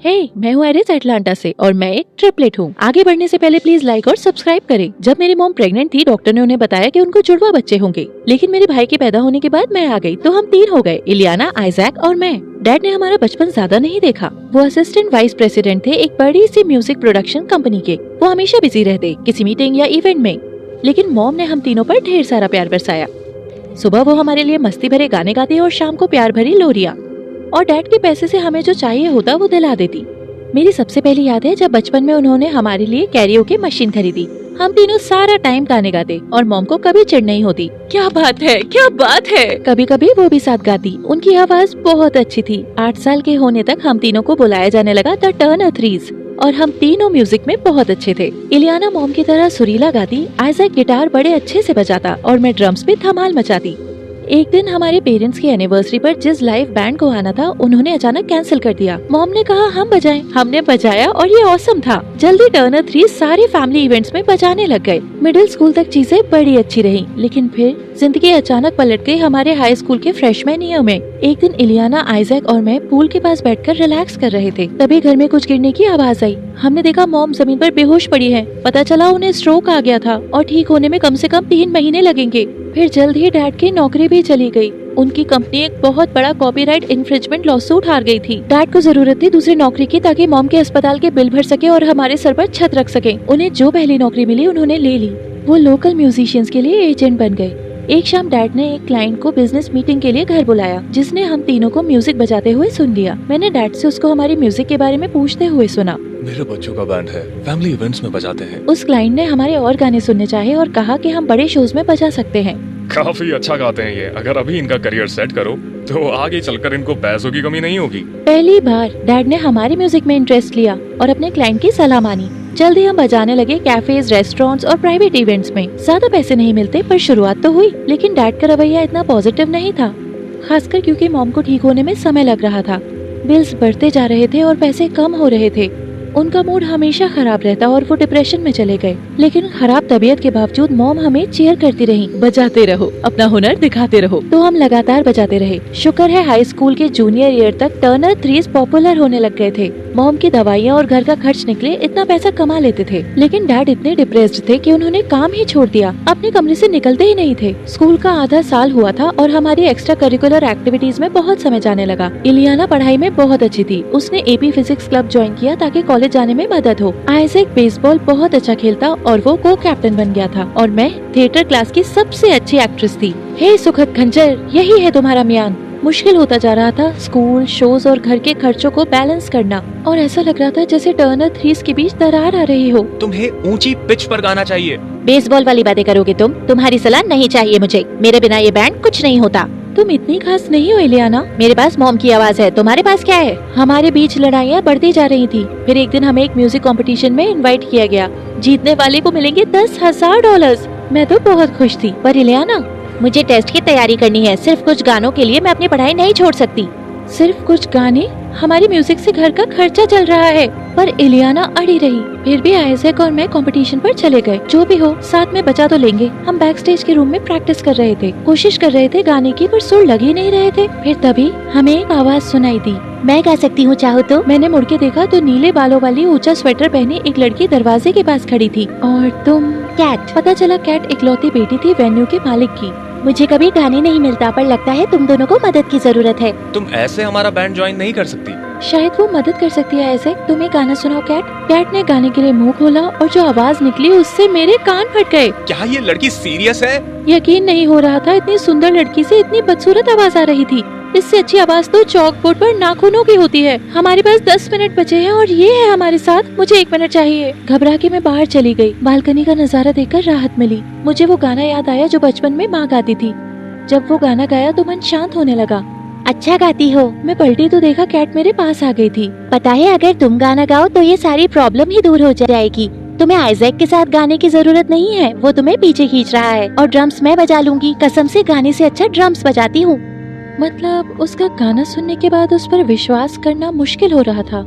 मैं हूँ Eris Atlanta से और मैं एक ट्रिपलेट हूँ। आगे बढ़ने से पहले प्लीज लाइक और सब्सक्राइब करें। जब मेरी मॉम प्रेग्नेंट थी, डॉक्टर ने उन्हें बताया कि उनको जुड़वा बच्चे होंगे, लेकिन मेरे भाई के पैदा होने के बाद मैं आ गई, तो हम 3 हो गए, इलियाना, आइजैक और मैं। डैड ने हमारा बचपन ज्यादा नहीं देखा। वो असिस्टेंट वाइस प्रेसिडेंट थे एक बड़ी सी म्यूजिक प्रोडक्शन कंपनी के। वो हमेशा बिजी रहते किसी मीटिंग या इवेंट में, लेकिन मॉम ने हम तीनों पर ढेर सारा प्यार बरसाया। सुबह वो हमारे लिए मस्ती भरे गाने गाती और शाम को प्यार भरी लोरियां, और डैड के पैसे से हमें जो चाहिए होता वो दिला देती। मेरी सबसे पहली याद है जब बचपन में उन्होंने हमारे लिए कैरियोके मशीन खरीदी। हम तीनों सारा टाइम गाने गाते और मॉम को कभी चिढ़ नहीं होती। क्या बात है, क्या बात है। कभी कभी वो भी साथ गाती। उनकी आवाज बहुत अच्छी थी। 8 साल के होने तक हम तीनों को बुलाया जाने लगा द टर्नर थ्रीज, और हम तीनों म्यूजिक में बहुत अच्छे थे। इलियाना मॉम की तरह सुरीला गाती, आइजैक गिटार बड़े अच्छे से बजाता और मैं ड्रम्स पे धमाल मचाती। एक दिन हमारे पेरेंट्स की एनिवर्सरी पर जिस लाइव बैंड को आना था उन्होंने अचानक कैंसिल कर दिया। मॉम ने कहा हम बजाएं। हमने बजाया और ये ऑसम था। जल्दी टर्नर थ्री सारे फैमिली इवेंट्स में बजाने लग गए। मिडिल स्कूल तक चीजें बड़ी अच्छी रही, लेकिन फिर जिंदगी अचानक पलट गई हमारे हाई स्कूल के फ्रेशमैन ईयर में। एक दिन इलियाना, आइजैक और मैं पूल के पास बैठकर रिलैक्स कर रहे थे, तभी घर में कुछ गिरने की आवाज आई। हमने देखा मॉम जमीन पर बेहोश पड़ी है। पता चला उन्हें स्ट्रोक आ गया था और ठीक होने में कम से कम 3 महीने लगेंगे। फिर जल्द ही डैड की नौकरी भी चली गई। उनकी कंपनी एक बहुत बड़ा कॉपीराइट इन्फ्रिंजमेंट लॉसूट हार गई थी। डैड को जरूरत थी दूसरी नौकरी की ताकि मॉम के अस्पताल के बिल भर सके और हमारे सर पर छत रख सके। उन्हें जो पहली नौकरी मिली उन्होंने ले ली। वो लोकल म्यूजिशियंस के लिए एजेंट बन गए। एक शाम डैड ने एक क्लाइंट को बिजनेस मीटिंग के लिए घर बुलाया, जिसने हम तीनों को म्यूजिक बजाते हुए सुन लिया। मैंने डैड से उसको हमारी म्यूजिक के बारे में पूछते हुए सुना। मेरे बच्चों का बैंड है, फैमिली इवेंट्स में बजाते हैं। उस क्लाइंट ने हमारे और गाने सुनने चाहे और कहा कि हम बड़े शोज में बजा सकते हैं। काफी अच्छा गाते हैं ये। अगर अभी इनका करियर सेट करो तो आगे चलकर इनको पैसों की कमी नहीं होगी। पहली बार डैड ने हमारी म्यूजिक में इंटरेस्ट लिया और अपने क्लाइंट की सलाह मानी। जल्दी हम बजाने लगे कैफेज, रेस्टोरेंट्स और प्राइवेट इवेंट्स में। ज्यादा पैसे नहीं मिलते पर शुरुआत तो हुई, लेकिन डैड का रवैया इतना पॉजिटिव नहीं था, खासकर क्योंकि मॉम को ठीक होने में समय लग रहा था। बिल्स बढ़ते जा रहे थे और पैसे कम हो रहे थे। उनका मूड हमेशा खराब रहता और वो डिप्रेशन में चले गए। लेकिन खराब तबीयत के बावजूद मॉम हमें चीयर करती रही, बजाते रहो, अपना हुनर दिखाते रहो। तो हम लगातार बजाते रहे। शुक्र है हाई स्कूल के जूनियर ईयर तक टर्नर थ्रीज पॉपुलर होने लग गए थे। मॉम की दवाइयाँ और घर का खर्च निकले, इतना पैसा कमा लेते थे। लेकिन डैड इतने डिप्रेस्ड थे कि उन्होंने काम ही छोड़ दिया, अपने कमरे से निकलते ही नहीं थे। स्कूल का आधा साल हुआ था और हमारी एक्स्ट्रा करिकुलर एक्टिविटीज में बहुत समय जाने लगा। इलियाना पढ़ाई में बहुत अच्छी थी। उसने एपी फिजिक्स क्लब ज्वाइन किया ताकि कॉलेज जाने में मदद हो। आइजैक बेसबॉल बहुत अच्छा खेलता और वो को कैप्टन बन गया था, और मैं थिएटर क्लास की सबसे अच्छी एक्ट्रेस थी। हे सुखद खंजर, यही है तुम्हारा म्यान। मुश्किल होता जा रहा था स्कूल, शोज और घर के खर्चों को बैलेंस करना, और ऐसा लग रहा था जैसे टर्नर थ्रीज के बीच दरार आ रही हो। तुम्हें ऊंची पिच पर गाना चाहिए। बेसबॉल वाली बातें करोगे तुम? तुम्हारी सलाह नहीं चाहिए मुझे। मेरे बिना ये बैंड कुछ नहीं होता। तुम इतनी खास नहीं हो इलियाना। मेरे पास मॉम की आवाज है, तुम्हारे पास क्या है? हमारे बीच लड़ाइयाँ बढ़ती जा रही थी। फिर एक दिन हमें एक म्यूजिक कंपटीशन में इनवाइट किया गया। जीतने वाले को मिलेंगे $10,000। मैं तो बहुत खुश थी। पर इलियाना, मुझे टेस्ट की तैयारी करनी है। सिर्फ कुछ गानों के लिए मैं अपनी पढ़ाई नहीं छोड़ सकती। सिर्फ कुछ गाने? हमारी म्यूजिक से घर का खर्चा चल रहा है। पर इलियाना अड़ी रही। फिर भी आइजैक और मैं कंपटीशन पर चले गए। जो भी हो, साथ में बचा तो लेंगे। हम बैक स्टेज के रूम में प्रैक्टिस कर रहे थे, कोशिश कर रहे थे गाने की, पर सुर लग ही नहीं रहे थे। फिर तभी हमें एक आवाज सुनाई दी। मैं गा सकती हूँ चाहो तो। मैंने मुड़ के देखा तो नीले बालों वाली ऊंचा स्वेटर पहने एक लड़की दरवाजे के पास खड़ी थी। और तुम? कैट। पता चला कैट इकलौती बेटी थी वेन्यू के मालिक की। मुझे कभी गाने नहीं मिलता, पर लगता है तुम दोनों को मदद की जरूरत है। तुम ऐसे हमारा बैंड ज्वाइन नहीं कर सकती। शायद वो मदद कर सकती है। ऐसे तुम एक गाना सुनाओ कैट। कैट ने गाने के लिए मुंह खोला और जो आवाज निकली उससे मेरे कान फट गए। क्या ये लड़की सीरियस है? यकीन नहीं हो रहा था, इतनी सुंदर लड़की से इतनी बदसूरत आवाज आ रही थी। इससे अच्छी आवाज तो चौक बोर्ड पर नाखूनों की होती है। हमारे पास 10 मिनट बचे हैं और ये है हमारे साथ। मुझे 1 मिनट चाहिए। घबरा के मैं बाहर चली गई। बालकनी का नजारा देखकर राहत मिली। मुझे वो गाना याद आया जो बचपन में माँ गाती थी। जब वो गाना गाया तो मन शांत होने लगा। अच्छा गाती हो। मैं पलटी तो देखा कैट मेरे पास आ गई थी। पता है, अगर तुम गाना गाओ तो ये सारी प्रॉब्लम ही दूर हो जाएगी। तुम्हें आइजैक के साथ गाने की जरूरत नहीं है, वो तुम्हें पीछे खींच रहा है। और ड्रम्स मैं बजा लूंगी। कसम से गाने से अच्छा ड्रम्स बजाती हूँ। मतलब उसका गाना सुनने के बाद उस पर विश्वास करना मुश्किल हो रहा था,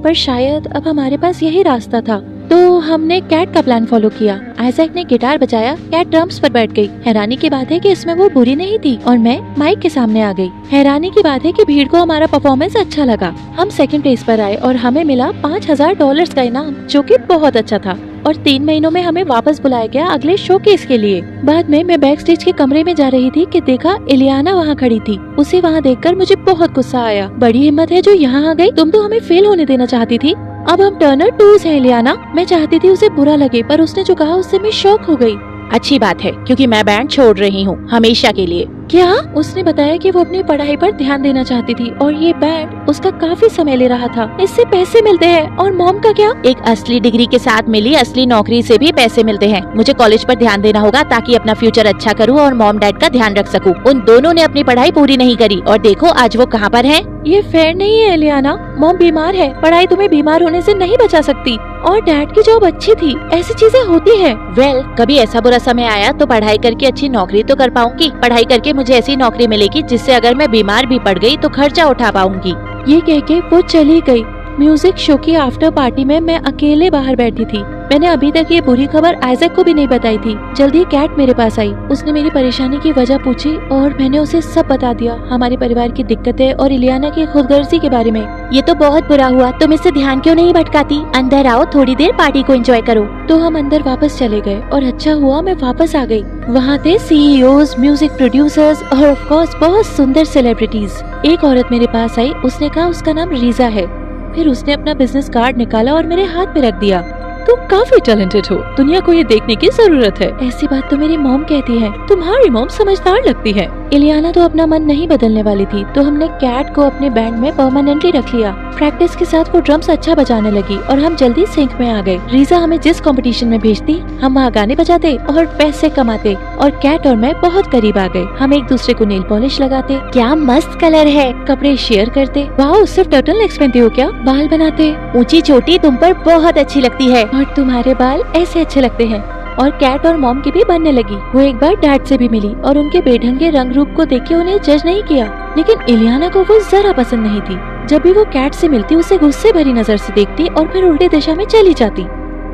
पर शायद अब हमारे पास यही रास्ता था। तो हमने कैट का प्लान फॉलो किया। आइजैक ने गिटार बजाया, कैट ड्रम्स पर बैठ गई। हैरानी की बात है कि इसमें वो बुरी नहीं थी और मैं माइक के सामने आ गई। हैरानी की बात है कि भीड़ को हमारा परफॉर्मेंस अच्छा लगा। हम सेकंड प्लेस पर आए और हमें मिला $5000 का इनाम, जो कि बहुत अच्छा था। और 3 महीनों में हमें वापस बुलाया गया अगले शोकेस के लिए। बाद में मैं बैक स्टेज के कमरे में जा रही थी कि देखा इलियाना वहाँ खड़ी थी। उसे वहाँ देखकर मुझे बहुत गुस्सा आया। बड़ी हिम्मत है जो यहाँ आ गई, तुम तो हमें फेल होने देना चाहती थी। अब हम टर्नर 2 हैं इलियाना। मैं चाहती थी उसे बुरा लगे, पर उसने जो कहा उससे मैं शॉक हो गई। अच्छी बात है, क्योंकि मैं बैंड छोड़ रही हूँ हमेशा के लिए। क्या? उसने बताया कि वो अपनी पढ़ाई पर ध्यान देना चाहती थी और ये बैंड उसका काफी समय ले रहा था। इससे पैसे मिलते हैं। और मॉम का क्या? एक असली डिग्री के साथ मिली असली नौकरी से भी पैसे मिलते हैं। मुझे कॉलेज पर ध्यान देना होगा ताकि अपना फ्यूचर अच्छा करूँ और मॉम डैड का ध्यान रख सकूँ। उन दोनों ने अपनी पढ़ाई पूरी नहीं करी और देखो आज वो कहाँ पर है। ये फेयर नहीं है इलियाना। मॉम बीमार है, पढ़ाई तुम्हें बीमार होने से नहीं बचा सकती। और डैड की जॉब अच्छी थी। ऐसी चीजें होती है। वेल, कभी ऐसा बुरा समय आया तो पढ़ाई करके अच्छी नौकरी तो कर पाऊंगी। पढ़ाई करके मुझे ऐसी नौकरी मिलेगी जिससे अगर मैं बीमार भी पड़ गई तो खर्चा उठा पाऊंगी। ये कह के वो चली गई। म्यूजिक शो की आफ्टर पार्टी में मैं अकेले बाहर बैठी थी। मैंने अभी तक ये बुरी खबर आइजैक को भी नहीं बताई थी। जल्दी कैट मेरे पास आई। उसने मेरी परेशानी की वजह पूछी और मैंने उसे सब बता दिया, हमारे परिवार की दिक्कतें और इलियाना की खुदगर्जी के बारे में। ये तो बहुत बुरा हुआ, तुम इससे ध्यान क्यों नहीं भटकाती? अंदर आओ, थोड़ी देर पार्टी को एंजॉय करो। तो हम अंदर वापस चले गए और अच्छा हुआ मैं वापस आ गई। वहाँ थे CEOs, म्यूजिक प्रोड्यूसर्स और ऑफ कोर्स बहुत सुंदर सेलिब्रिटीज। एक औरत मेरे पास आई। उसने कहा उसका नाम रीजा है। फिर उसने अपना बिजनेस कार्ड निकाला और मेरे हाथ पे रख दिया। तुम काफी टैलेंटेड हो, दुनिया को ये देखने की जरूरत है। ऐसी बात तो मेरी मॉम कहती है। तुम्हारी मॉम समझदार लगती है। इलियाना तो अपना मन नहीं बदलने वाली थी, तो हमने कैट को अपने बैंड में परमानेंटली रख लिया। प्रैक्टिस के साथ वो ड्रम्स अच्छा बजाने लगी और हम जल्दी सिंक में आ गए। रीजा हमें जिस कंपटीशन में भेजती, हम वहाँ गाने बजाते और पैसे कमाते। और कैट और मैं बहुत करीब आ गए। हम एक दूसरे को नेल पॉलिश लगाते। क्या मस्त कलर है। कपड़े शेयर करते। वाह, सिर्फ टर्टल नेक्स पहनती हो क्या? बाल बनाते। ऊंची चोटी तुम पर बहुत अच्छी लगती है। और तुम्हारे बाल ऐसे अच्छे लगते हैं। और कैट और मॉम की भी बनने लगी। वो एक बार डैड से भी मिली और उनके बेढंगे रंग रूप को देख के उन्हें जज नहीं किया, लेकिन इलियाना को वो जरा पसंद नहीं थी। जब भी वो कैट से मिलती उसे गुस्से भरी नजर से देखती और फिर उल्टी दिशा में चली जाती।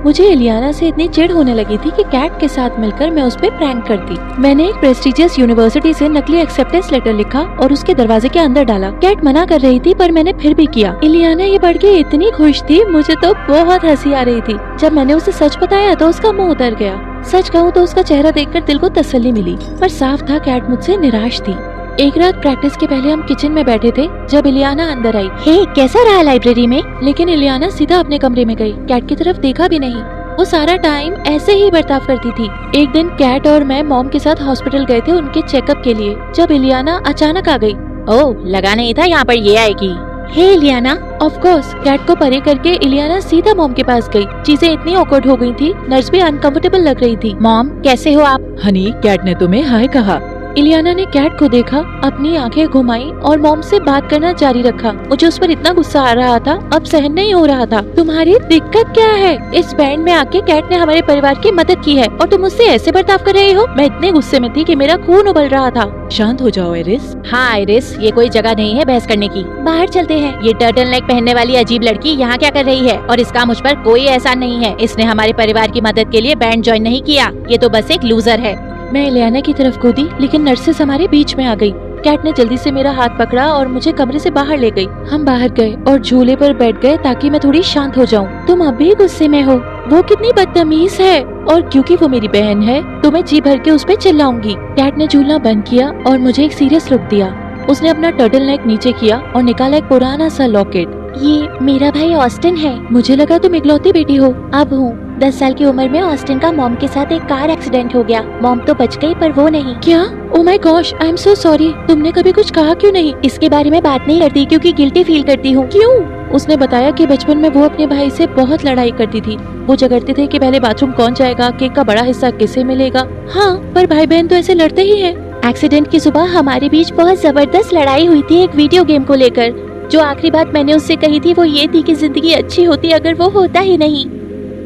मुझे इलियाना से इतनी चिढ़ होने लगी थी कि कैट के साथ मिलकर मैं उस पे प्रैंक करती। मैंने एक प्रेस्टिजियस यूनिवर्सिटी से नकली एक्सेप्टेंस लेटर लिखा और उसके दरवाजे के अंदर डाला। कैट मना कर रही थी पर मैंने फिर भी किया। इलियाना ये पढ़ के इतनी खुश थी, मुझे तो बहुत हंसी आ रही थी। जब मैंने उसे सच बताया तो उसका मुंह उतर गया। सच कहूँ तो उसका चेहरा देखकर दिल को तसल्ली मिली, पर साफ था कैट मुझसे निराश थी। एक रात प्रैक्टिस के पहले हम किचन में बैठे थे जब इलियाना अंदर आई। हे, कैसा रहा लाइब्रेरी में? लेकिन इलियाना सीधा अपने कमरे में गई। कैट की तरफ देखा भी नहीं। वो सारा टाइम ऐसे ही बर्ताव करती थी। एक दिन कैट और मैं मॉम के साथ हॉस्पिटल गए थे उनके चेकअप के लिए, जब इलियाना अचानक आ गई। ओह, लगा नहीं था यहाँ पर ये आएगी। हे इलियाना। ऑफ कोर्स, कैट को परे करके इलियाना सीधा मॉम के पास गई। चीजें इतनी ऑकवर्ड हो गई थी, नर्स भी अनकंफर्टेबल लग रही थी। मॉम, कैसे हो आप? हनी, कैट ने तुम्हें हाय कहा। इलियाना ने कैट को देखा, अपनी आंखें घुमाई और मॉम से बात करना जारी रखा। मुझे उस पर इतना गुस्सा आ रहा था, अब सहन नहीं हो रहा था। तुम्हारी दिक्कत क्या है? इस बैंड में आके कैट ने हमारे परिवार की मदद की है और तुम मुझसे ऐसे बर्ताव कर रहे हो? मैं इतने गुस्से में थी कि मेरा खून उबल रहा था। शांत हो जाओ आइरिस। हाँ आइरिस, ये कोई जगह नहीं है बहस करने की। बाहर चलते हैं। ये टर्टल नेक पहनने वाली अजीब लड़की यहाँ क्या कर रही है? और इसका मुझ पर कोई एहसान नहीं है। इसने हमारे परिवार की मदद के लिए बैंड ज्वाइन नहीं किया। ये तो बस एक लूजर है। मैं इलियाना की तरफ कूदी, लेकिन नर्सेस हमारे बीच में आ गई। कैट ने जल्दी से मेरा हाथ पकड़ा और मुझे कमरे से बाहर ले गई। हम बाहर गए और झूले पर बैठ गए ताकि मैं थोड़ी शांत हो जाऊं। तुम अब भी गुस्से में हो? वो कितनी बदतमीज है, और क्योंकि वो मेरी बहन है तो मैं जी भर के उस पर चिल्लाऊंगी। कैट ने झूलना बंद किया और मुझे एक सीरियस लुक दिया। उसने अपना टर्टल नेक नीचे किया और निकाला एक पुराना सा लॉकेट। ये मेरा भाई ऑस्टिन है। मुझे लगा तुम इकलौती बेटी हो। अब हूँ। 10 साल की उम्र में ऑस्टिन का मॉम के साथ एक कार एक्सीडेंट हो गया। मॉम तो बच गई पर वो नहीं। क्या? Oh my gosh, I am so sorry. तुमने कभी कुछ कहा क्यों नहीं? इसके बारे में बात नहीं करती क्योंकि गिल्टी फील करती हूँ। क्यों? उसने बताया कि बचपन में वो अपने भाई से बहुत लड़ाई करती थी। वो झगड़ते थे कि पहले बाथरूम कौन जाएगा, केक का बड़ा हिस्सा किसे मिलेगा। हाँ, पर भाई बहन तो ऐसे लड़ते ही हैं। एक्सीडेंट की सुबह हमारे बीच बहुत जबरदस्त लड़ाई हुई थी एक वीडियो गेम को लेकर। जो आखिरी बात मैंने उससे कही थी वो ये थी कि जिंदगी अच्छी होती अगर वो होता ही नहीं।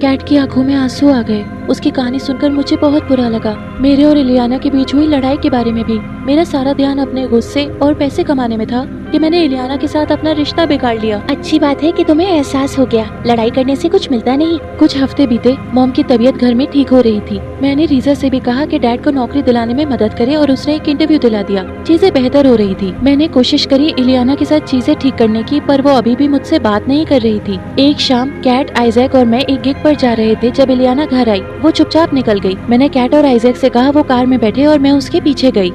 कैट की आंखों में आंसू आ गए। उसकी कहानी सुनकर मुझे बहुत बुरा लगा। मेरे और इलियाना के बीच हुई लड़ाई के बारे में भी। मेरा सारा ध्यान अपने गुस्से और पैसे कमाने में था कि मैंने इलियाना के साथ अपना रिश्ता बिगाड़ लिया। अच्छी बात है कि तुम्हें एहसास हो गया, लड़ाई करने से कुछ मिलता नहीं। कुछ हफ्ते बीते, मॉम की तबीयत घर में ठीक हो रही थी। मैंने रीजा से भी कहा कि डैड को नौकरी दिलाने में मदद करे और उसने एक इंटरव्यू दिला दिया। चीजें बेहतर हो रही थी। मैंने कोशिश करी इलियाना के साथ चीजें ठीक करने की, पर वो अभी भी मुझसे बात नहीं कर रही थी। एक शाम कैट, आइजैक और मैं एक गिग पर जा रहे थे जब इलियाना घर आई। वो चुपचाप निकल गई। मैंने कैट और आइजैक से कहा वो कार में बैठे और मैं उसके पीछे गई।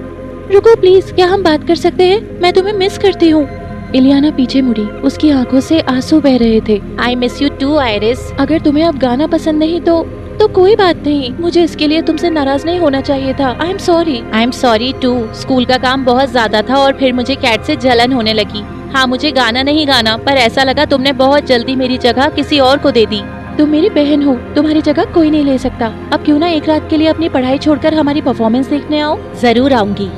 रुको प्लीज, क्या हम बात कर सकते हैं? मैं तुम्हें मिस करती हूँ। इलियाना पीछे मुड़ी। उसकी आंखों से आंसू बह रहे थे। I miss you too Iris. अगर तुम्हें अब गाना पसंद नहीं तो कोई बात नहीं। मुझे इसके लिए तुमसे नाराज नहीं होना चाहिए था। I am sorry too. School का काम बहुत ज्यादा था और फिर मुझे कैट से जलन होने लगी। हाँ, मुझे गाना नहीं गाना, पर ऐसा लगा तुमने बहुत जल्दी मेरी जगह किसी और को दे दी। तुम मेरी बहन हो, तुम्हारी जगह कोई नहीं ले सकता। अब क्यों ना एक रात के लिए अपनी पढ़ाई छोड़कर हमारी परफॉर्मेंस देखने आओ। जरूर आऊंगी।